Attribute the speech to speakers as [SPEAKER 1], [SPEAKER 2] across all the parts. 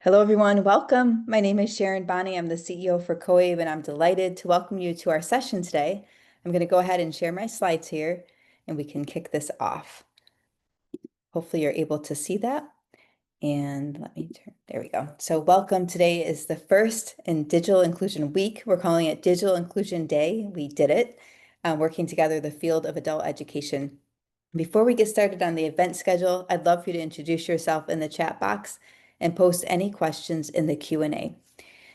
[SPEAKER 1] Hello, everyone. Welcome. My name is Sharon Bonney. I'm the CEO for COABE, and I'm delighted to welcome you to our session today. I'm going to go ahead and share my slides here, and we can kick this off. Hopefully, you're able to see that. And let me turn, there we go. So welcome. Today is the first in Digital Inclusion Week. We're calling it Digital Inclusion Day. We did it, working together the field of adult education. Before we get started on the event schedule, I'd love for you to introduce yourself in the chat box and post any questions in the Q&A.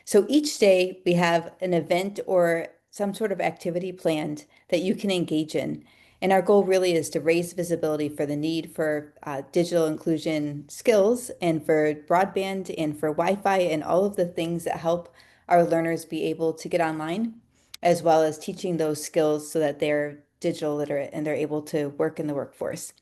[SPEAKER 1] So each day we have an event or some sort of activity planned that you can engage in. And our goal really is to raise visibility for the need for digital inclusion skills and for broadband and for Wi-Fi and all of the things that help our learners be able to get online, as well as teaching those skills so that they're digital literate and they're able to work in the workforce.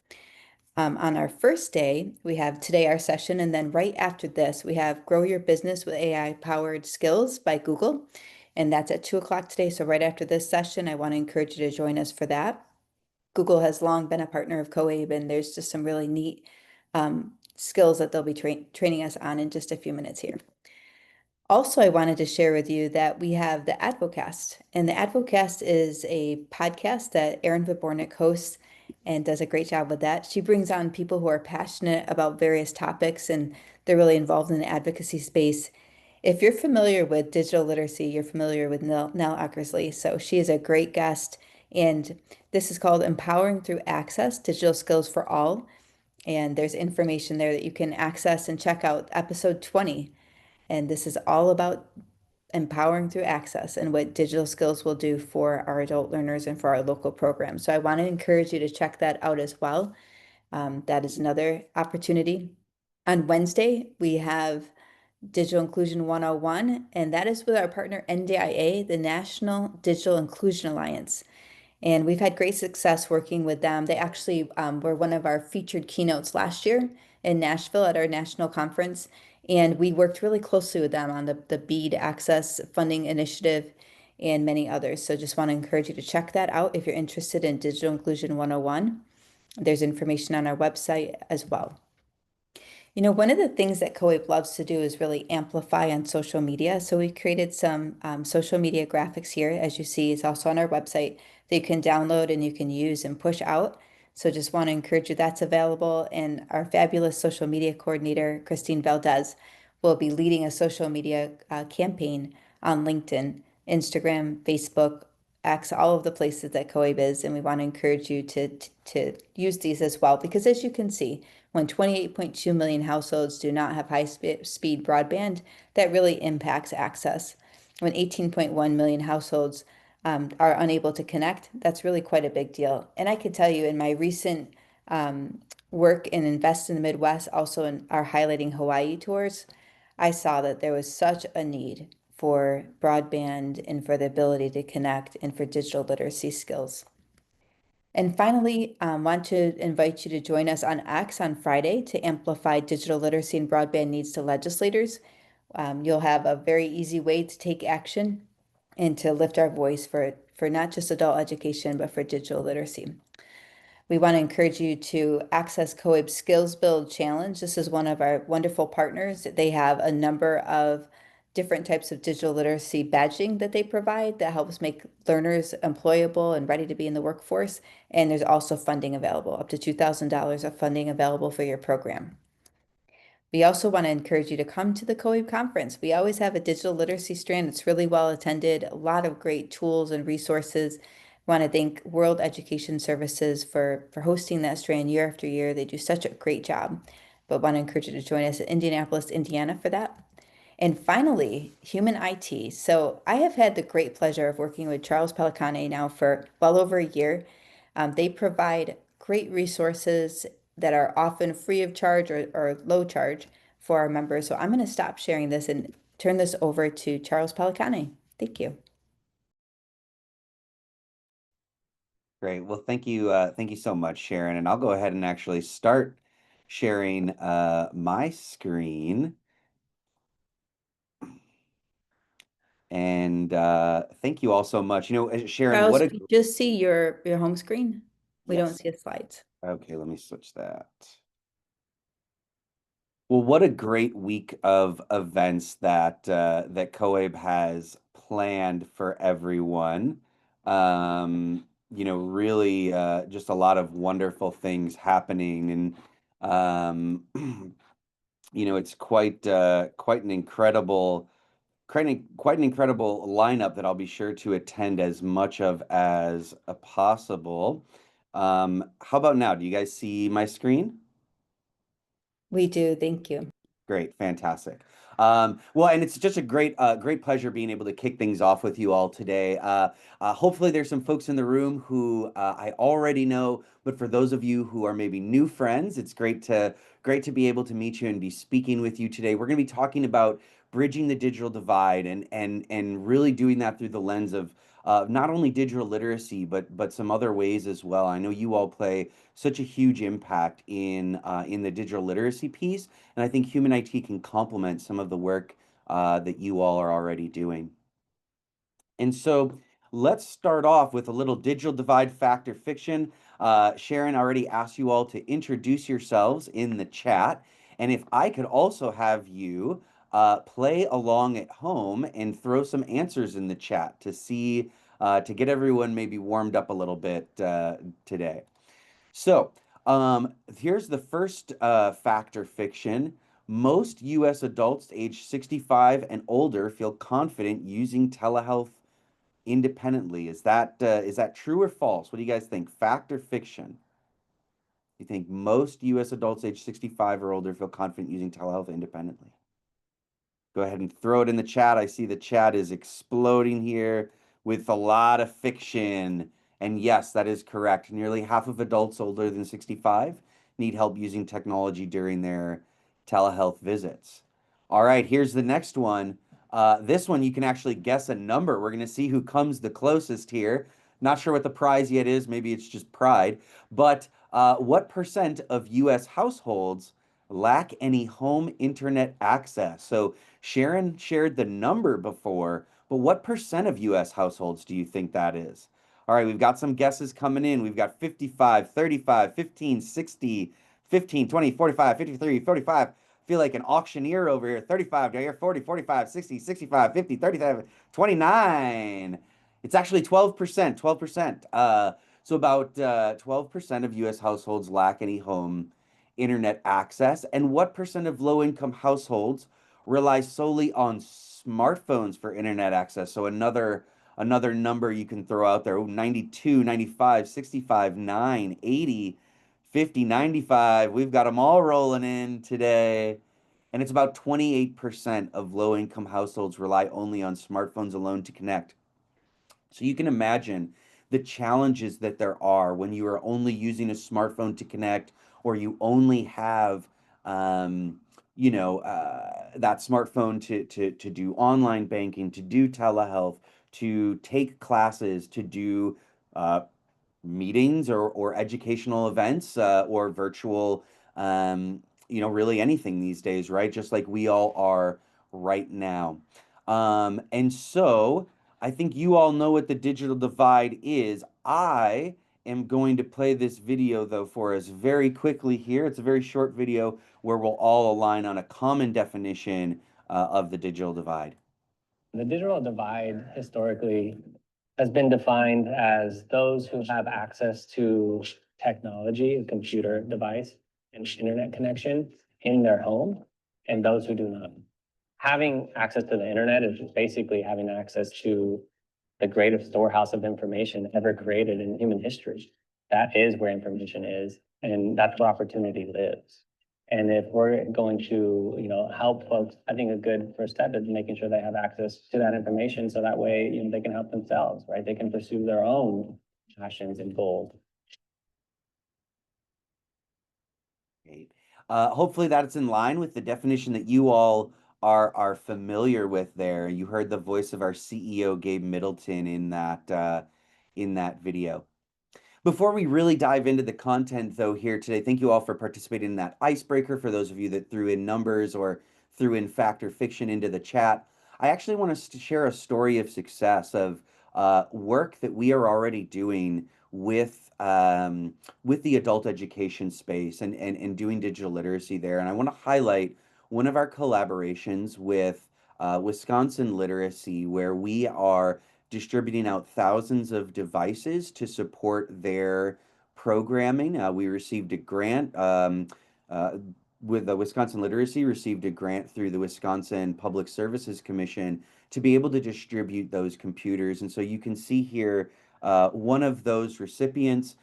[SPEAKER 1] On our first day, we have today our session, and then right after this, we have Grow Your Business with AI-Powered Skills by Google, and that's at 2 o'clock today. So right after this session, I want to encourage you to join us for that. Google has long been a partner of COABE, and there's just some really neat skills that they'll be training us on in just a few minutes here. Also, I wanted to share with you that we have the Advocast, and the Advocast is a podcast that Erin Vibornik hosts and does a great job with that. She brings on people who are passionate about various topics, and they're really involved in the advocacy space. If you're familiar with digital literacy, you're familiar with Nell Eckersley. So she is a great guest, and this is called Empowering Through Access, Digital Skills for All. And there's information there that you can access and check out episode 20. And this is all about empowering through access and what digital skills will do for our adult learners and for our local programs. So I want to encourage you to check that out as well. That is another opportunity. On Wednesday, we have Digital Inclusion 101, and that is with our partner NDIA, the National Digital Inclusion Alliance. And we've had great success working with them. They actually were one of our featured keynotes last year in Nashville at our national conference. And we worked really closely with them on the BEAD Access Funding Initiative and many others. So just want to encourage you to check that out if you're interested in Digital Inclusion 101. There's information on our website as well. You know, one of the things that COABE loves to do is really amplify on social media. So we created some social media graphics here. As you see, it's also on our website that you can download and you can use and push out. So just want to encourage you, that's available. And our fabulous social media coordinator, Christine Valdez, will be leading a social media campaign on LinkedIn, Instagram, Facebook, X, all of the places that COABE is. And we want to encourage you to use these as well, because as you can see, when 28.2 million households do not have high-speed broadband, that really impacts access. When 18.1 million households are unable to connect, that's really quite a big deal. And I could tell you in my recent work in Invest in the Midwest, also in our highlighting Hawaii tours, I saw that there was such a need for broadband and for the ability to connect and for digital literacy skills. And finally, want to invite you to join us on X on Friday to amplify digital literacy and broadband needs to legislators. You'll have a very easy way to take action and to lift our voice for not just adult education, but for digital literacy. We want to encourage you to access COAB's Skills Build Challenge. This is one of our wonderful partners. They have a number of different types of digital literacy badging that they provide that helps make learners employable and ready to be in the workforce. And there's also funding available, up to $2,000 of funding available for your program. We also want to encourage you to come to the COAB conference. We always have a digital literacy strand. It's really well attended, a lot of great tools and resources. I want to thank World Education Services for hosting that strand year after year. They do such a great job. But want to encourage you to join us in Indianapolis, Indiana for that. And finally, human IT. So I have had the great pleasure of working with Charles Pellicane now for well over a year. They provide great resources that are often free of charge or low charge for our members. So I'm going to stop sharing this and turn this over to Charles Pellicane. Thank you.
[SPEAKER 2] Great. Well, thank you so much, Sharon. And I'll go ahead and actually start sharing my screen. And thank you all so much. Sharon,
[SPEAKER 1] Charles, we just see your home screen. We don't
[SPEAKER 2] yes.
[SPEAKER 1] see the slides.
[SPEAKER 2] Okay, let me switch that. Well, what a great week of events that COAB has planned for everyone. Really just a lot of wonderful things happening, and it's quite an incredible quite an incredible lineup that I'll be sure to attend as much of as possible. How about now? Do you guys see my screen?
[SPEAKER 1] We do. Thank you.
[SPEAKER 2] Great, fantastic. Well, and it's just a great pleasure being able to kick things off with you all today. Hopefully, there's some folks in the room who I already know, but for those of you who are maybe new friends, it's great to be able to meet you and be speaking with you today. We're going to be talking about bridging the digital divide and really doing that through the lens of not only digital literacy, but some other ways as well. I know you all play such a huge impact in the digital literacy piece. And I think human IT can complement some of the work that you all are already doing. And so let's start off with a little digital divide fact or fiction. Sharon already asked you all to introduce yourselves in the chat. And if I could also have you play along at home and throw some answers in the chat to get everyone maybe warmed up a little bit today. So, here's the first fact or fiction. Most US adults age 65 and older feel confident using telehealth independently. Is that true or false? What do you guys think? Fact or fiction? You think most US adults age 65 or older feel confident using telehealth independently? Go ahead and throw it in the chat. I see the chat is exploding here with a lot of fiction. And yes, that is correct. Nearly half of adults older than 65 need help using technology during their telehealth visits. All right, here's the next one. This one, you can actually guess a number. We're going to see who comes the closest here. Not sure what the prize yet is. Maybe it's just pride. But what percent of US households lack any home internet access? So Sharon shared the number before, but what percent of US households do you think that is? All right, we've got some guesses coming in. We've got 55, 35, 15, 60, 15, 20, 45, 53, 45. Feel like an auctioneer over here. 35, do I hear 40, 45, 60, 65, 50, 37, 29. It's actually 12%, 12%. So about 12% of US households lack any home internet access. And what percent of low-income households rely solely on smartphones for internet access? So another number you can throw out there: 92, 95, 65, 9, 80, 50, 95. We've got them all rolling in today. And it's about 28% of low-income households rely only on smartphones alone to connect. So you can imagine the challenges that there are when you are only using a smartphone to connect, or you only have that smartphone to do online banking, to do telehealth, to take classes, to do uh, meetings or educational events or virtual, really anything these days, right? Just like we all are right now. And so I think you all know what the digital divide is. I am going to play this video though for us very quickly here. It's a very short video where we'll all align on a common definition of the digital divide.
[SPEAKER 3] The digital divide historically has been defined as those who have access to technology, a computer device, and internet connection in their home, and those who do not. Having access to the internet is just basically having access to the greatest storehouse of information ever created in human history. That is where information is, and that's where opportunity lives. And if we're going to, help folks, I think a good first step is making sure they have access to that information so that way, they can help themselves, right? They can pursue their own passions and goals.
[SPEAKER 2] Great. Hopefully that's in line with the definition that you all are familiar with there. You heard the voice of our CEO, Gabe Middleton, in that video. Before we really dive into the content, though, here today, thank you all for participating in that icebreaker. For those of you that threw in numbers or threw in fact or fiction into the chat, I actually want us to share a story of success of work that we are already doing with the adult education space and doing digital literacy there. And I want to highlight one of our collaborations with Wisconsin Literacy, where we are distributing out thousands of devices to support their programming. We received a grant uh, with the Wisconsin Literacy, received a grant through the Wisconsin Public Services Commission to be able to distribute those computers. And so you can see here one of those recipients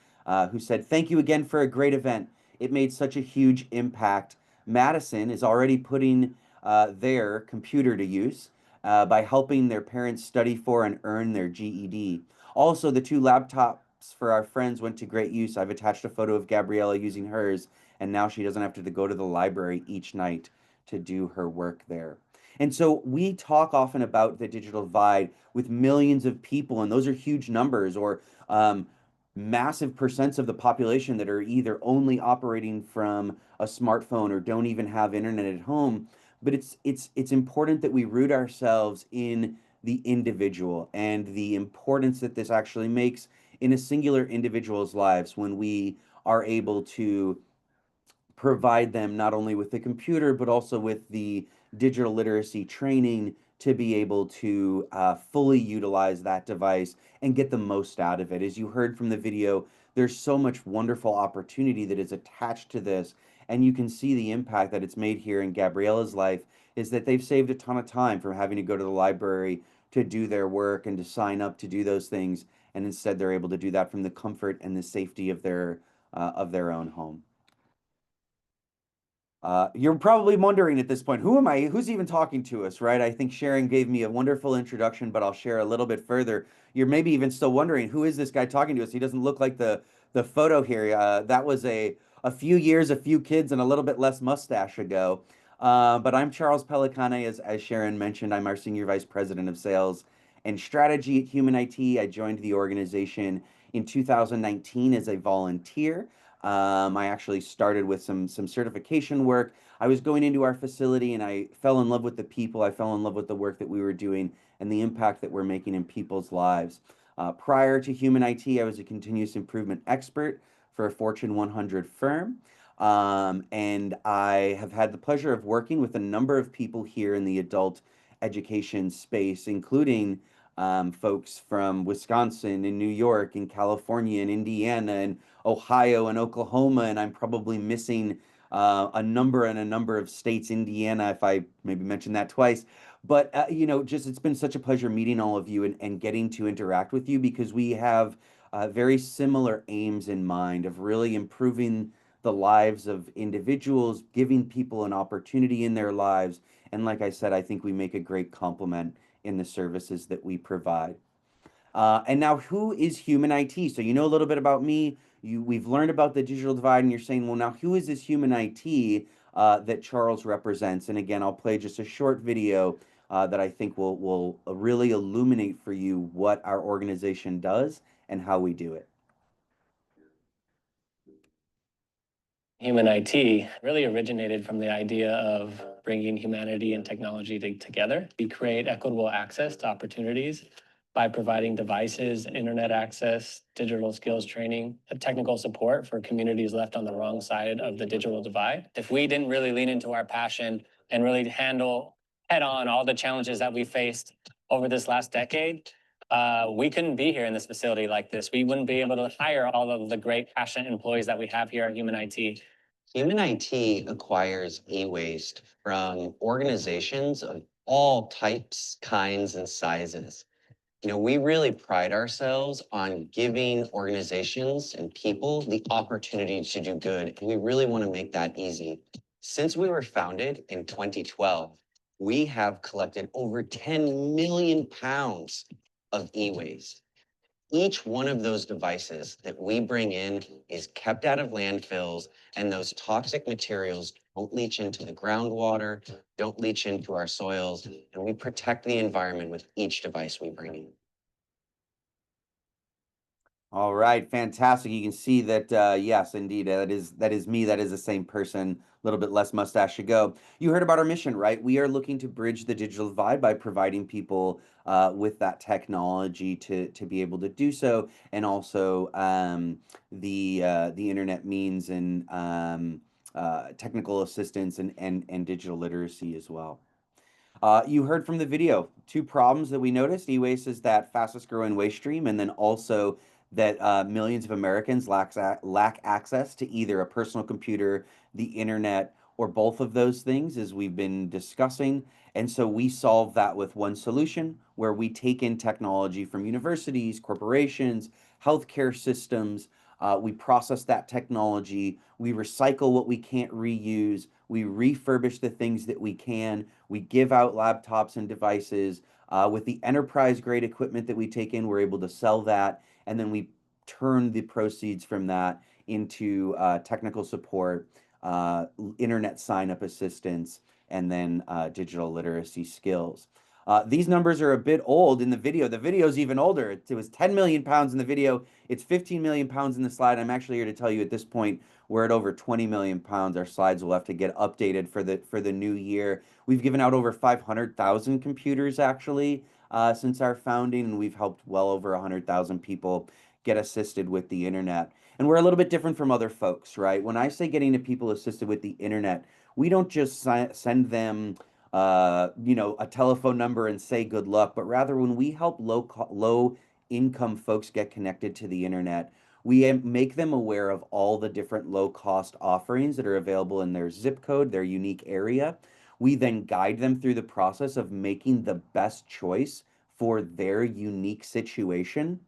[SPEAKER 2] who said, "Thank you again for a great event. It made such a huge impact. Madison is already putting their computer to use by helping their parents study for and earn their GED. Also, the two laptops for our friends went to great use. I've attached a photo of Gabriella using hers, and now she doesn't have to go to the library each night to do her work there." And so we talk often about the digital divide with millions of people, and those are huge numbers, or massive percents of the population that are either only operating from a smartphone or don't even have internet at home. But it's important that we root ourselves in the individual and the importance that this actually makes in a singular individual's lives when we are able to provide them not only with the computer, but also with the digital literacy training to be able to fully utilize that device and get the most out of it. As you heard from the video, there's so much wonderful opportunity that is attached to this. And you can see the impact that it's made here in Gabriella's life is that they've saved a ton of time from having to go to the library to do their work and to sign up to do those things. And instead, they're able to do that from the comfort and the safety of their own home. You're probably wondering at this point, who am I? Who's even talking to us, right? I think Sharon gave me a wonderful introduction, but I'll share a little bit further. You're maybe even still wondering, who is this guy talking to us? He doesn't look like the photo here. That was a few years, a few kids, and a little bit less mustache ago. But I'm Charles Pellicane, as Sharon mentioned. I'm our Senior Vice President of Sales and Strategy at Human IT. I joined the organization in 2019 as a volunteer. I actually started with some certification work. I was going into our facility and I fell in love with the people. I fell in love with the work that we were doing and the impact that we're making in people's lives. Prior to Human IT, I was a continuous improvement expert for a Fortune 100 firm. And I have had the pleasure of working with a number of people here in the adult education space, including folks from Wisconsin and New York and California and Indiana and Ohio and Oklahoma, and I'm probably missing a number of states, Indiana, if I maybe mentioned that twice. But just it's been such a pleasure meeting all of you and getting to interact with you because we have very similar aims in mind of really improving the lives of individuals, giving people an opportunity in their lives. And like I said, I think we make a great complement in the services that we provide. And now, who is Human IT? So you know a little bit about me. We've learned about the digital divide, and you're saying, well, now who is this Human IT? that Charles represents. And again, I'll play just a short video that I think will really illuminate for you what our organization does and how we do it.
[SPEAKER 3] Human IT really originated from the idea of bringing humanity and technology together. We create equitable access to opportunities by providing devices, internet access, digital skills training, and technical support for communities left on the wrong side of the digital divide. If we didn't really lean into our passion and really handle head on all the challenges that we faced over this last decade, we couldn't be here in this facility like this. We wouldn't be able to hire all of the great, passionate employees that we have here at Human IT.
[SPEAKER 4] Human IT acquires e-waste from organizations of all types, kinds, and sizes. We really pride ourselves on giving organizations and people the opportunity to do good. And we really want to make that easy. Since we were founded in 2012, we have collected over 10 million pounds of e-waste. Each one of those devices that we bring in is kept out of landfills, and those toxic materials don't leach into the groundwater, don't leach into our soils, and we protect the environment with each device we bring in.
[SPEAKER 2] All right, fantastic. You can see that, yes, indeed, that is me. That is the same person. A little bit less mustache to go. You heard about our mission, right? We are looking to bridge the digital divide by providing people with that technology to be able to do so, and also the internet means and technical assistance and digital literacy as well. You heard from the video, two problems that we noticed. E-waste is that fastest growing waste stream, and then also that millions of Americans lack access to either a personal computer, the internet, or both of those things, as we've been discussing. And so we solve that with one solution where we take in technology from universities, corporations, healthcare systems. We process that technology. We recycle what we can't reuse. We refurbish the things that we can. We give out laptops and devices. With the enterprise grade equipment that we take in, we're able to sell that. And then we turn the proceeds from that into technical support, internet sign up assistance, and then digital literacy skills. These numbers are a bit old in the video. The video is even older. It was 10 million pounds in the video. It's 15 million pounds in the slide. I'm actually here to tell you at this point, we're at over 20 million pounds. Our slides will have to get updated for the new year. We've given out over 500,000 computers actually since our founding, and we've helped well over 100,000 people get assisted with the internet. And we're a little bit different from other folks, right? When I say getting to people assisted with the internet, we don't just send them a telephone number and say good luck, but rather when we help low income folks get connected to the internet, we make them aware of all the different low cost offerings that are available in their zip code, their unique area. We then guide them through the process of making the best choice for their unique situation.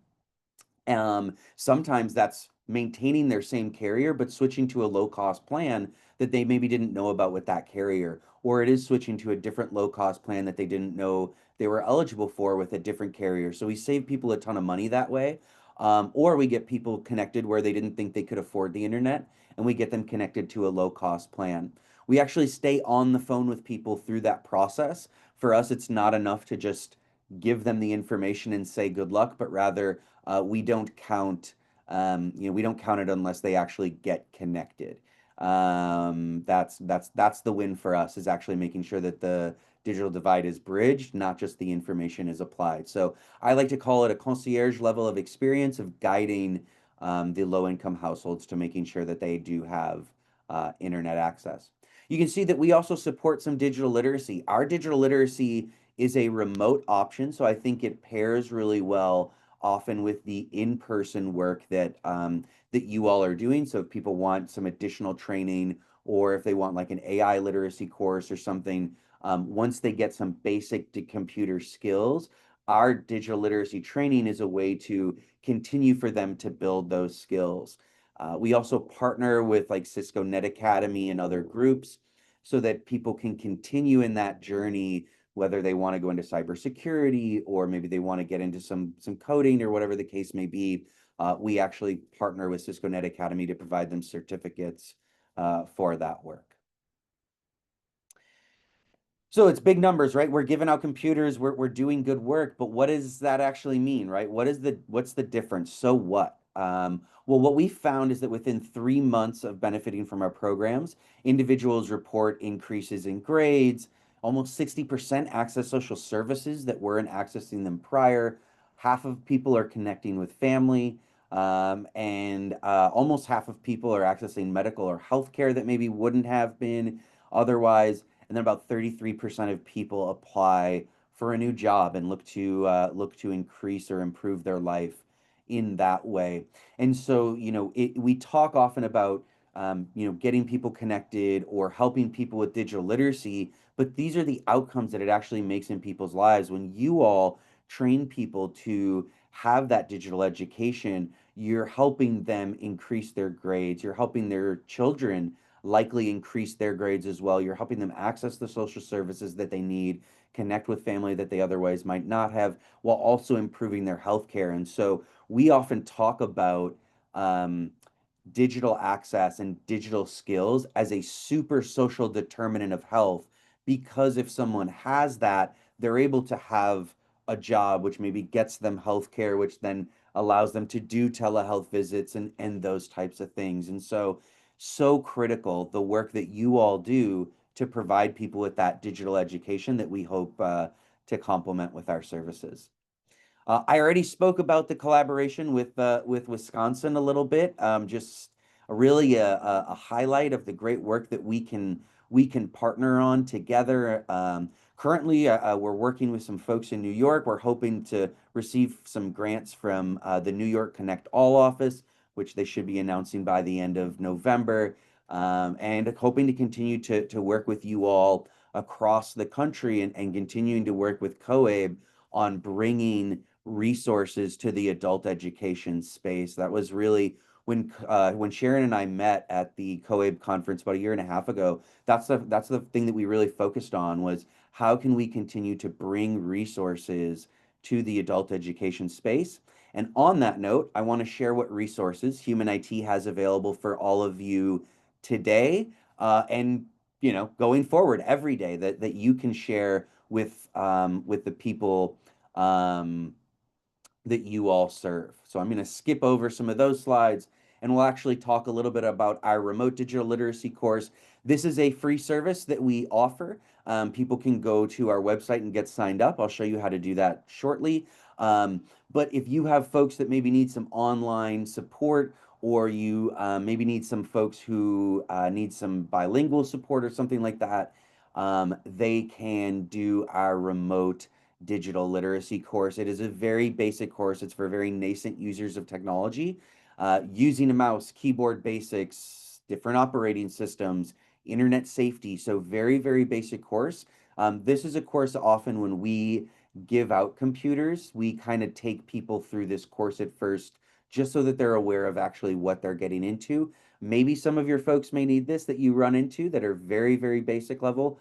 [SPEAKER 2] Sometimes that's maintaining their same carrier, but switching to a low cost plan that they maybe didn't know about with that carrier, or it is switching to a different low cost plan that they didn't know they were eligible for with a different carrier. So we save people a ton of money that way. Or we get people connected where they didn't think they could afford the internet, and we get them connected to a low cost plan. We actually stay on the phone with people through that process. For us, it's not enough to just give them the information and say good luck, but rather we don't count, we don't count it unless they actually get connected. That's the win for us, is actually making sure that the digital divide is bridged, not just the information is applied. So I like to call it a concierge level of experience of guiding the low income households to making sure that they do have internet access. You can see that we also support some digital literacy. Our digital literacy is a remote option, so I think it pairs really well often with the in-person work that that you all are doing. So if people want some additional training, or if they want like an AI literacy course or something, once they get some basic computer skills, our digital literacy training is a way to continue for them to build those skills. We also partner with like Cisco Net Academy and other groups so that people can continue in that journey, whether they want to go into cybersecurity or maybe they want to get into some coding or whatever the case may be. We actually partner with Cisco Net Academy to provide them certificates for that work. So it's big numbers, right? We're giving out computers, we're doing good work, but what does that actually mean, right? What's the difference? So what? Well, what we found is that within 3 months of benefiting from our programs, individuals report increases in grades, almost 60% access social services that weren't accessing them prior. Half of people are connecting with family, and almost half of people are accessing medical or healthcare that maybe wouldn't have been otherwise. And then about 33% of people apply for a new job and look to increase or improve their life in that way. And so, we talk often about getting people connected or helping people with digital literacy, but these are the outcomes that it actually makes in people's lives. When you all train people to have that digital education, you're helping them increase their grades, you're helping their children likely increase their grades as well. You're helping them access the social services that they need, connect with family that they otherwise might not have, while also improving their health care. And so we often talk about um, digital access and digital skills as a super social determinant of health, because if someone has that, they're able to have a job which maybe gets them health care, which then allows them to do telehealth visits and those types of things. And so critical the work that you all do to provide people with that digital education that we hope to complement with our services. I already spoke about the collaboration with Wisconsin a little bit. Just really a highlight of the great work that we can partner on together. Currently, we're working with some folks in New York. We're hoping to receive some grants from the New York Connect All office, which they should be announcing by the end of November, and hoping to continue to work with you all across the country and continuing to work with COABE on bringing resources to the adult education space. That was really when Sharon and I met at the COABE conference about a year and a half ago. That's the thing that we really focused on, was how can we continue to bring resources to the adult education space. And on that note, I want to share what resources Human IT has available for all of you today, and going forward every day, that you can share with the people um, that you all serve. So I'm going to skip over some of those slides, and we'll actually talk a little bit about our remote digital literacy course. This is a free service that we offer. People can go to our website and get signed up. I'll show you how to do that shortly. But if you have folks that maybe need some online support, or you maybe need some folks who need some bilingual support or something like that, they can do our remote digital literacy course. It is a very basic course. It's for very nascent users of technology, using a mouse, keyboard basics, different operating systems, internet safety. So very, very basic course. This is a course often when we give out computers, we kind of take people through this course at first, just so that they're aware of actually what they're getting into. Maybe some of your folks may need this that you run into that are very, very basic level.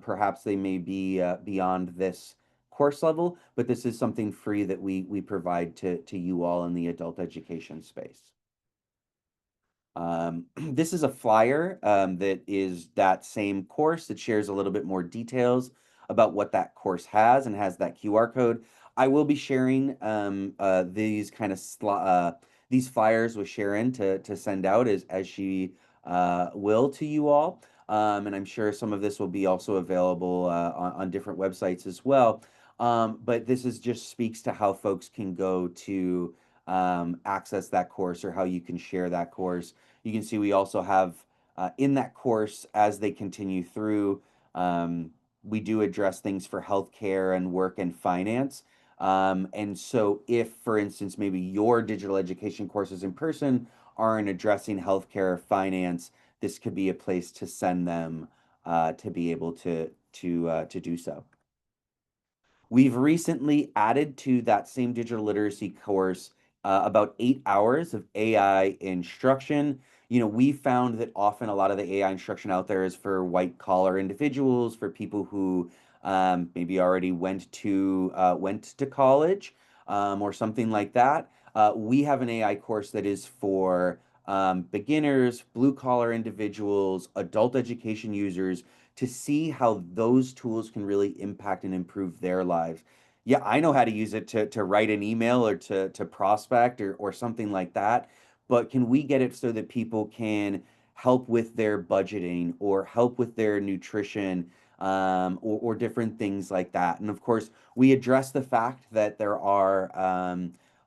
[SPEAKER 2] Perhaps they may be beyond this course level, but this is something free that we provide to you all in the adult education space. This is a flyer that is that same course that shares a little bit more details about what that course has, and has that QR code. I will be sharing these kind of these flyers with Sharon to send out as she will to you all. And I'm sure some of this will be also available on different websites as well. But this is just speaks to how folks can go to access that course, or how you can share that course. You can see we also have in that course, as they continue through, we do address things for healthcare and work and finance. And so if, for instance, maybe your digital education courses in person aren't addressing healthcare or finance, this could be a place to send them to be able to do so. We've recently added to that same digital literacy course about 8 hours of AI instruction. We found that often a lot of the AI instruction out there is for white collar individuals, for people who maybe already went to college, or something like that. We have an AI course that is for beginners, blue collar individuals, adult education users, to see how those tools can really impact and improve their lives. Yeah, I know how to use it to write an email or to prospect or something like that. But can we get it so that people can help with their budgeting or help with their nutrition, or different things like that? And of course, we address the fact that there are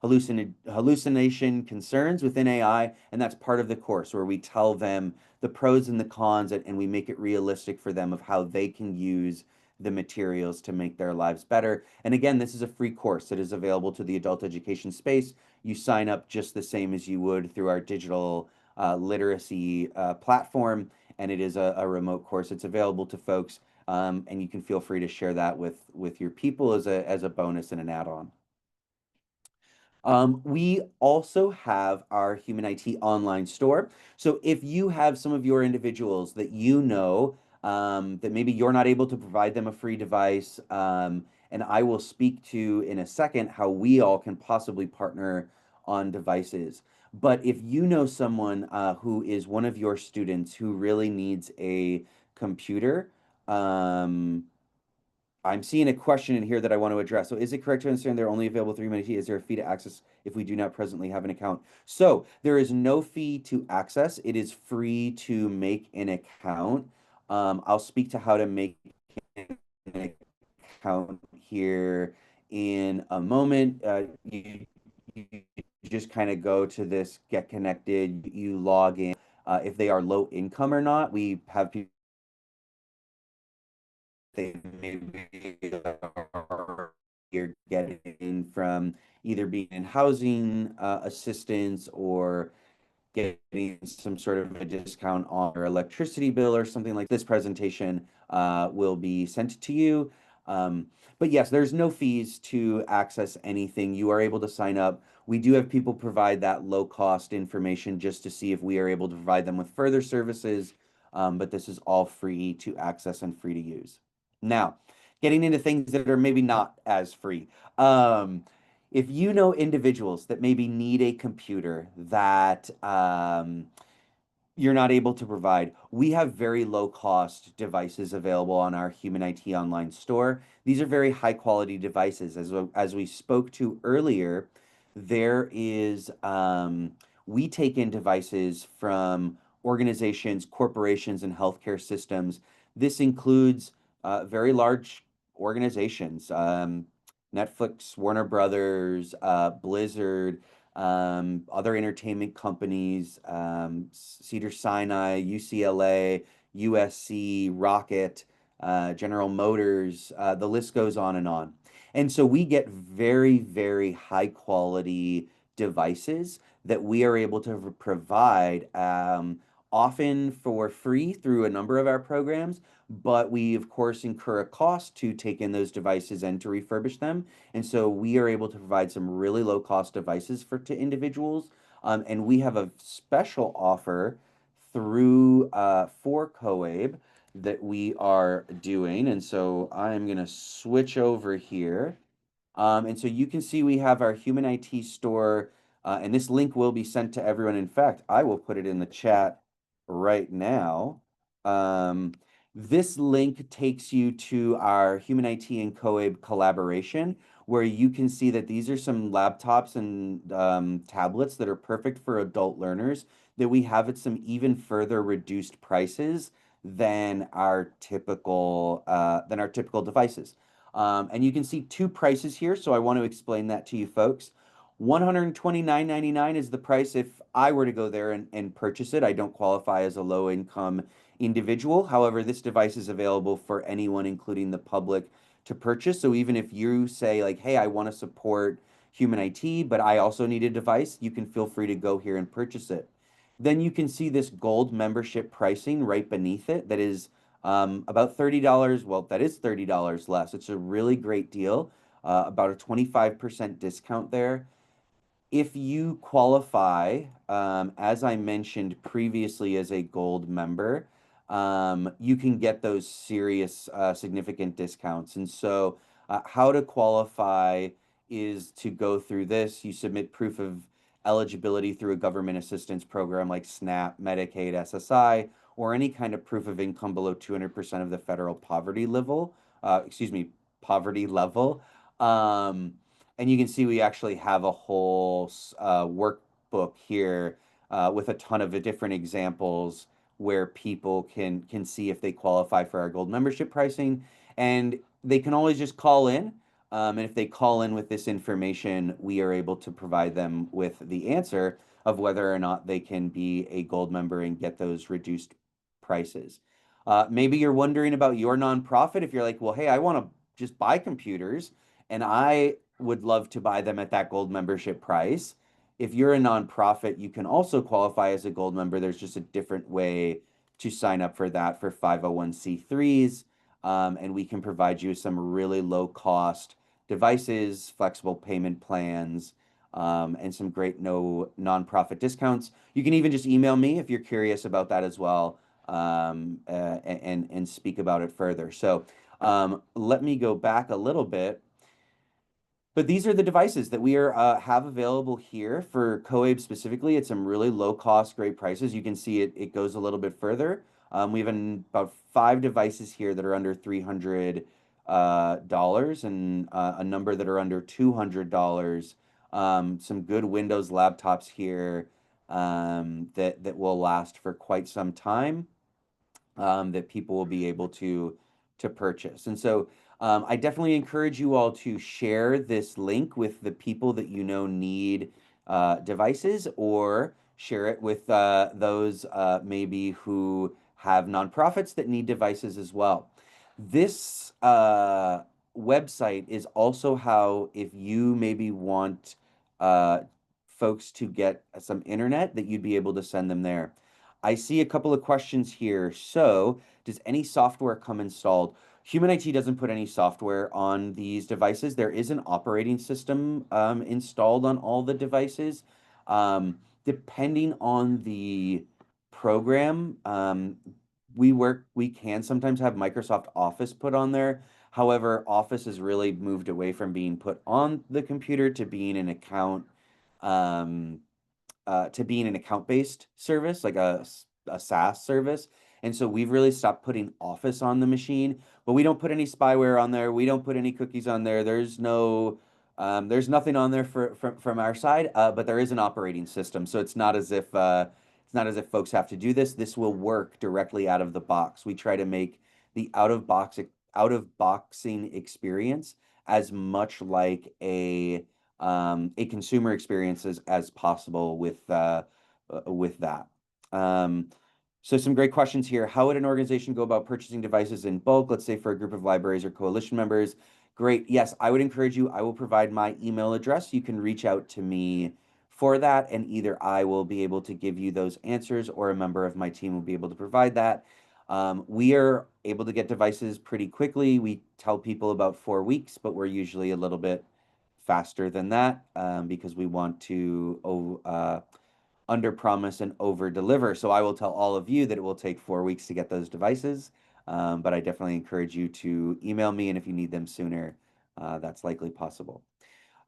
[SPEAKER 2] hallucination concerns within AI, and that's part of the course where we tell them the pros and the cons, and we make it realistic for them of how they can use the materials to make their lives better. And again, this is a free course that is available to the adult education space. You sign up just the same as you would through our digital literacy platform, and it is a remote course. It's available to folks, and you can feel free to share that with your people as a bonus and an add-on. We also have our Human IT online store. So if you have some of your individuals that you know, that maybe you're not able to provide them a free device, and I will speak to in a second how we all can possibly partner on devices. But if you know someone who is one of your students who really needs a computer, um, I'm seeing a question in here that I want to address. So is it correct to understand they're only available through Humanity? Is there a fee to access if we do not presently have an account? So there is no fee to access. It is free to make an account. I'll speak to how to make an account here in a moment. You just kind of go to this get connected, you log in. If they are low income or not, we have people they maybe you're getting from either being in housing assistance or getting some sort of a discount on your electricity bill or something like this presentation will be sent to you. But yes, there's no fees to access anything. You are able to sign up. We do have people provide that low cost information just to see if we are able to provide them with further services. But this is all free to access and free to use. Now, getting into things that are maybe not as free. If you know individuals that maybe need a computer that you're not able to provide, we have very low cost devices available on our Human IT online store. These are very high quality devices. As we spoke to earlier, there is, we take in devices from organizations, corporations, and healthcare systems. This includes very large organizations, Netflix, Warner Brothers, Blizzard, other entertainment companies, Cedar Sinai, UCLA, USC, Rocket, General Motors, the list goes on and on. And so we get very, very high quality devices that we are able to provide, often for free through a number of our programs, but we of course incur a cost to take in those devices and to refurbish them. And so we are able to provide some really low cost devices to individuals. And we have a special offer through for COABE that we are doing. And so I'm going to switch over here. And so you can see we have our Human IT store, and this link will be sent to everyone. In fact, I will put it in the chat right now. This link takes you to our Human IT and COABE collaboration, where you can see that these are some laptops and tablets that are perfect for adult learners that we have at some even further reduced prices than our typical devices. And you can see two prices here, so I want to explain that to you folks. $129.99 is the price if I were to go there and purchase it. I don't qualify as a low income individual. However, this device is available for anyone, including the public, to purchase. So even if you say like, hey, I want to support Human IT, but I also need a device, you can feel free to go here and purchase it. Then you can see this gold membership pricing right beneath it that is about $30. Well, that is $30 less. It's a really great deal, about a 25% discount there. If you qualify, as I mentioned previously, as a gold member, you can get those serious, significant discounts. And so, how to qualify is to go through this. You submit proof of eligibility through a government assistance program like SNAP, Medicaid, SSI, or any kind of proof of income below 200% of the federal poverty level. Excuse me, poverty level. Um, and you can see we actually have a whole workbook here with a ton of different examples where people can see if they qualify for our gold membership pricing, and they can always just call in. And if they call in with this information, we are able to provide them with the answer of whether or not they can be a gold member and get those reduced prices. Maybe you're wondering about your nonprofit. If you're like, well, hey, I want to just buy computers and I would love to buy them at that gold membership price. If you're a nonprofit, you can also qualify as a gold member. There's just a different way to sign up for that for 501c3s. And we can provide you some really low cost devices, flexible payment plans, and some great nonprofit discounts. You can even just email me if you're curious about that as well, and speak about it further. So let me go back a little bit. But these are the devices that we have available here for Coabe specifically. It's some really low cost, great prices. You can see it goes a little bit further. We have about 5 devices here that are under $300 dollars, and a number that are under $200. Some good Windows laptops here that will last for quite some time, that people will be able to purchase. And so I definitely encourage you all to share this link with the people that you know need devices, or share it with those maybe who have nonprofits that need devices as well. This website is also how, if you maybe want uh, folks to get some internet, that you'd be able to send them there. I see a couple of questions here. So, does any software come installed? Human IT doesn't put any software on these devices. There is an operating system installed on all the devices. Depending on the program, we can sometimes have Microsoft Office put on there. However, Office has really moved away from being put on the computer to being an um, account-based service, like a SaaS service. And so we've really stopped putting Office on the machine, but we don't put any spyware on there. We don't put any cookies on there. There's nothing on there from our side, but there is an operating system. So it's not as if folks have to do this. This will work directly out of the box. We try to make the out of boxing experience as much like a consumer experience as possible with that. So some great questions here. How would an organization go about purchasing devices in bulk, let's say for a group of libraries or coalition members? Great. Yes, I would encourage you. I will provide my email address. You can reach out to me for that, and either I will be able to give you those answers, or a member of my team will be able to provide that. We are able to get devices pretty quickly. We tell people about 4 weeks, but we're usually a little bit faster than that, because we want to under promise and over deliver. So I will tell all of you that it will take 4 weeks to get those devices, but I definitely encourage you to email me, and if you need them sooner, that's likely possible.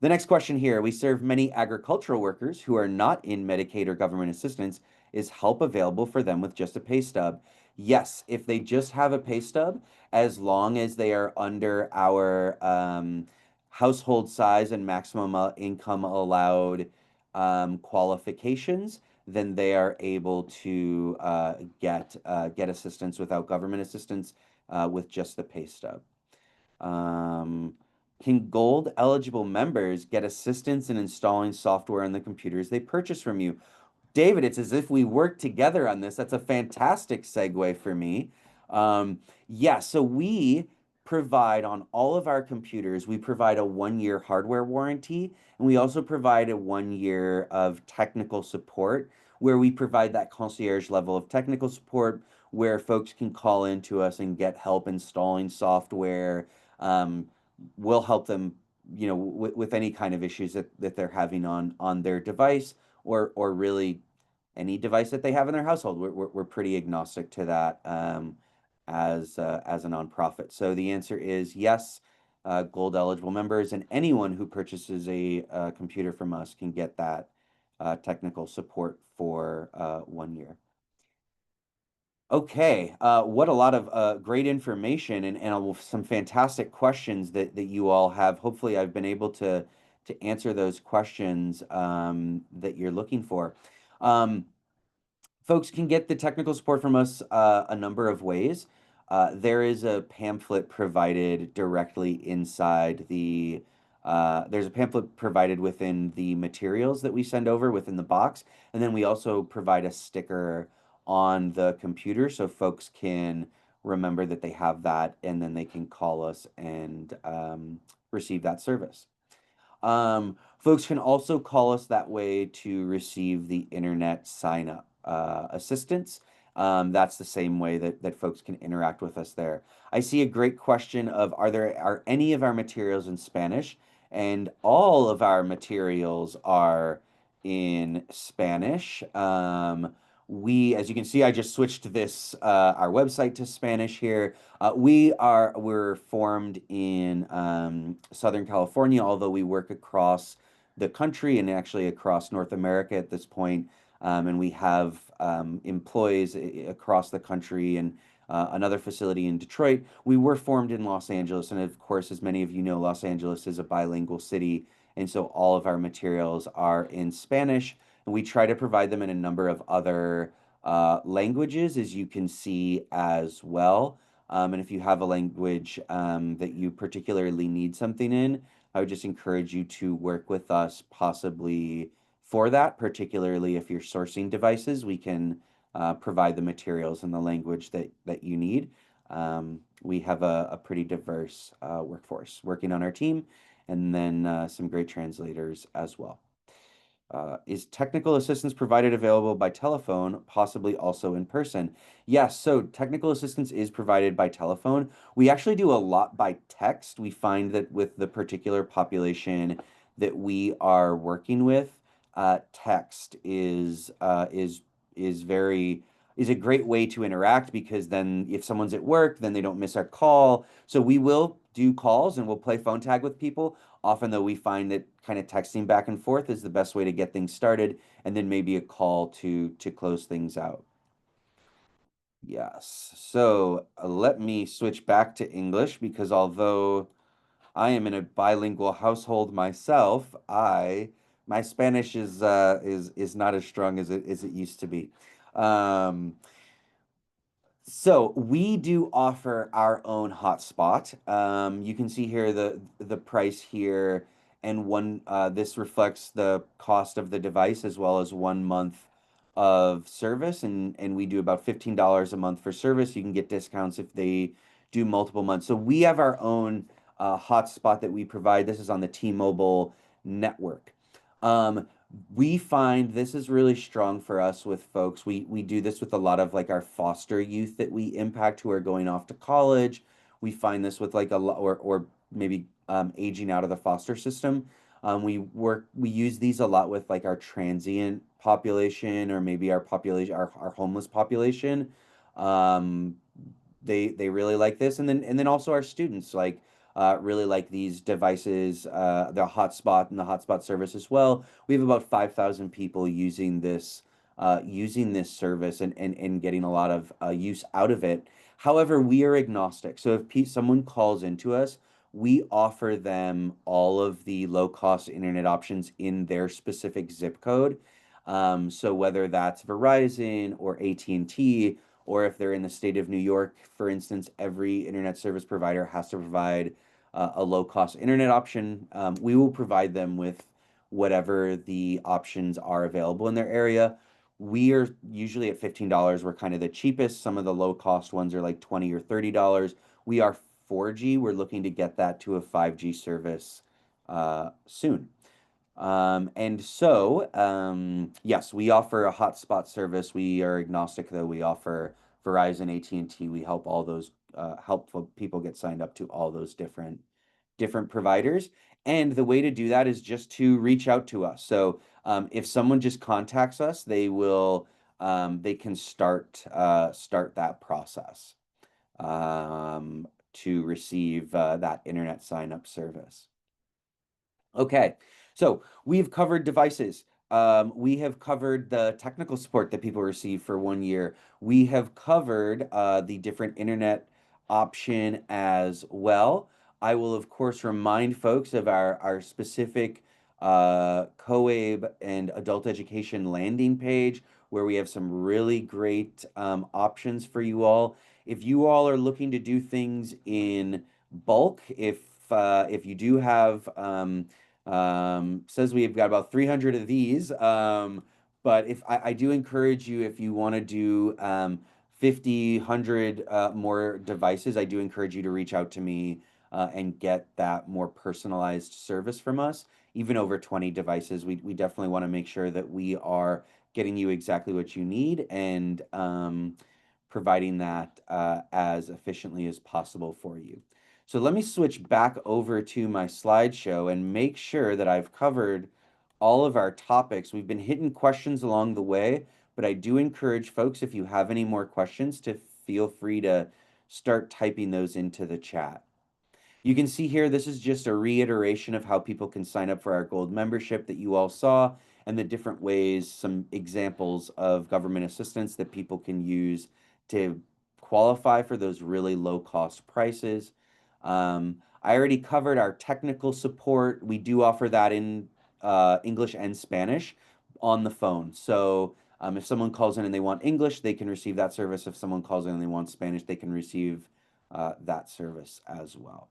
[SPEAKER 2] The next question here: we serve many agricultural workers who are not in Medicaid or government assistance. Is help available for them with just a pay stub? Yes, if they just have a pay stub, as long as they are under our household size and maximum income allowed qualifications, then they are able to get assistance without government assistance, with just the pay stub. Can gold eligible members get assistance in installing software on the computers they purchase from you? David, it's as if we work together on this. That's a fantastic segue for me. Yeah, so we provide on all of our computers, we provide a 1 year hardware warranty, and we also provide a 1 year of technical support, where we provide that concierge level of technical support where folks can call in to us and get help installing software. Um, we'll help them, with any kind of issues that they're having on their device, or really any device that they have in their household. We're pretty agnostic to that, as a nonprofit. So the answer is yes. Gold eligible members and anyone who purchases a computer from us can get that technical support for 1 year. Okay, what a lot of great information and some fantastic questions that you all have. Hopefully, I've been able to answer those questions that you're looking for. Um, Folks can get the technical support from us a number of ways. There is a pamphlet provided directly inside there's a pamphlet provided within the materials that we send over within the box. And then we also provide a sticker on the computer so folks can remember that they have that and then they can call us and receive that service. Folks can also call us that way to receive the internet sign up assistance. That's the same way that folks can interact with us there. I see a great question of are any of our materials in Spanish? And all of our materials are in Spanish. As you can see, I just switched our website to Spanish here. We're formed in Southern California, although we work across the country and actually across North America at this point. And we have employees across the country and another facility in Detroit. We were formed in Los Angeles, and of course, as many of you know, Los Angeles is a bilingual city, and so all of our materials are in Spanish, and we try to provide them in a number of other languages, as you can see as well. And if you have a language that you particularly need something in, I would just encourage you to work with us possibly for that, particularly if you're sourcing devices, we can provide the materials in the language that you need. We have a pretty diverse workforce working on our team, and then some great translators as well. Is technical assistance provided available by telephone, possibly also in person? Yes, so technical assistance is provided by telephone. We actually do a lot by text. We find that with the particular population that we are working with, text is a great way to interact because then if someone's at work, then they don't miss our call. So we will do calls and we'll play phone tag with people. Often, though, we find that kind of texting back and forth is the best way to get things started, and then maybe a call to close things out. Yes. So let me switch back to English because although I am in a bilingual household myself, my Spanish is not as strong as it used to be. Um, So we do offer our own hotspot. You can see here the price here, and this reflects the cost of the device as well as 1 month of service, and we do about $15 a month for service. You can get discounts if they do multiple months. So we have our own hotspot that we provide. This is on the T-Mobile network. Um, we find this is really strong for us with folks. We do this with a lot of like our foster youth that we impact who are going off to college. We find this with like a lot or maybe aging out of the foster system. We use these a lot with like our transient population or maybe our homeless population. Um, they really like this, and then also our students really like these devices, the hotspot and the hotspot service as well. We have about 5,000 people using this service and getting a lot of use out of it. However, we are agnostic. So if someone calls into us, we offer them all of the low cost internet options in their specific zip code. So whether that's Verizon or AT&T, or if they're in the state of New York, for instance, every internet service provider has to provide a low cost internet option. We will provide them with whatever the options are available in their area. We are usually at $15. We're kind of the cheapest. Some of the low cost ones are like $20 or $30. We are 4G. We're looking to get that to a 5G service soon. Yes, we offer a hotspot service. We are agnostic, though. We offer Verizon, AT&T. We help all those people get signed up to all those different providers. And the way to do that is just to reach out to us. So if someone just contacts us, they can start that process to receive that internet sign up service. Okay, so we've covered devices. We have covered the technical support that people receive for 1 year. We have covered the different internet option as well. I will, of course, remind folks of our specific COABE and adult education landing page where we have some really great options for you all. If you all are looking to do things in bulk, if you do have says we've got about 300 of these. But if I do encourage you, if you want to do 50, 100 more devices, I do encourage you to reach out to me and get that more personalized service from us. Even over 20 devices, we definitely want to make sure that we are getting you exactly what you need and providing that as efficiently as possible for you. So let me switch back over to my slideshow and make sure that I've covered all of our topics. We've been hitting questions along the way, but I do encourage folks, if you have any more questions, to feel free to start typing those into the chat. You can see here, this is just a reiteration of how people can sign up for our gold membership that you all saw and the different ways, some examples of government assistance that people can use to qualify for those really low cost prices. I already covered our technical support. We do offer that in English and Spanish on the phone. So if someone calls in and they want English, they can receive that service. If someone calls in and they want Spanish, they can receive that service as well.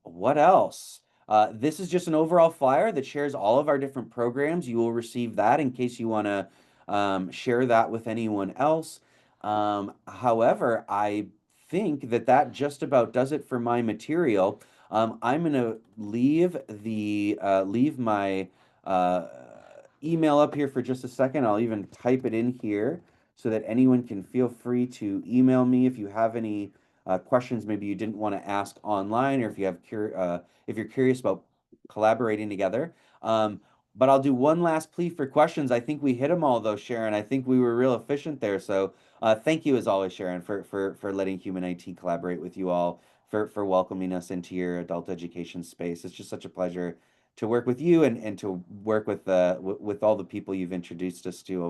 [SPEAKER 2] What else? This is just an overall flyer that shares all of our different programs. You will receive that in case you want to share that with anyone else. However, I think that that just about does it for my material. I'm going to leave my email up here for just a second. I'll even type it in here so that anyone can feel free to email me if you have any questions maybe you didn't want to ask online, or if you're curious about collaborating together. But I'll do one last plea for questions. I think we hit them all though, Sharon. I think we were real efficient there. So thank you as always, Sharon, for letting Human IT collaborate with you all, for welcoming us into your adult education space. It's just such a pleasure to work with you and to work with all the people you've introduced us to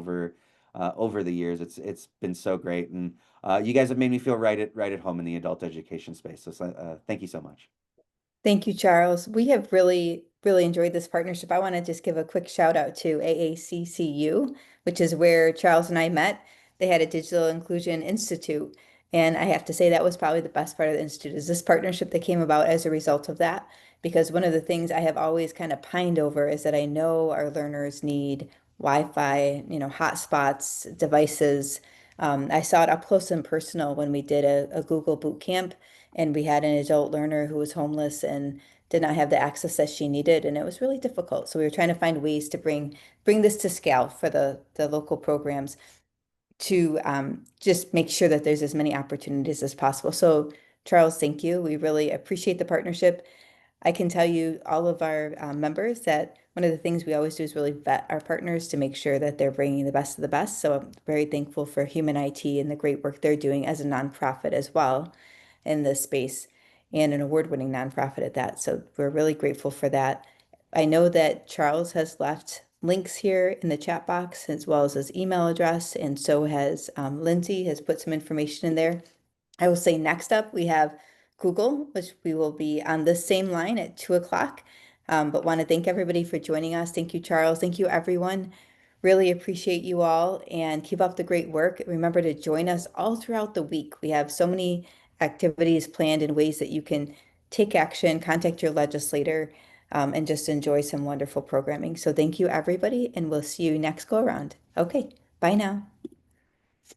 [SPEAKER 2] over the years. It's been so great, and you guys have made me feel right at home in the adult education space. So thank you so much.
[SPEAKER 1] Thank you, Charles. We have really, really enjoyed this partnership. I want to just give a quick shout out to AACCU, which is where Charles and I met. They had a Digital Inclusion Institute. And I have to say that was probably the best part of the Institute is this partnership that came about as a result of that. Because one of the things I have always kind of pined over is that I know our learners need Wi-Fi, hotspots, devices. I saw it up close and personal when we did a Google boot camp and we had an adult learner who was homeless and did not have the access that she needed, and it was really difficult. So we were trying to find ways to bring this to scale for the local programs to just make sure that there's as many opportunities as possible. So Charles, thank you. We really appreciate the partnership. I can tell you, all of our members, that one of the things we always do is really vet our partners to make sure that they're bringing the best of the best. So I'm very thankful for Human IT and the great work they're doing as a nonprofit as well in this space, and an award-winning nonprofit at that. So we're really grateful for that. I know that Charles has left links here in the chat box as well as his email address, and so has Lindsay has put some information in there. I will say next up we have Google, which we will be on this same line at 2 o'clock. But want to thank everybody for joining us. Thank you, Charles. Thank you, everyone. Really appreciate you all and keep up the great work. Remember to join us all throughout the week. We have so many activities planned in ways that you can take action, contact your legislator, and just enjoy some wonderful programming. So thank you, everybody, and we'll see you next go around. Okay, bye now.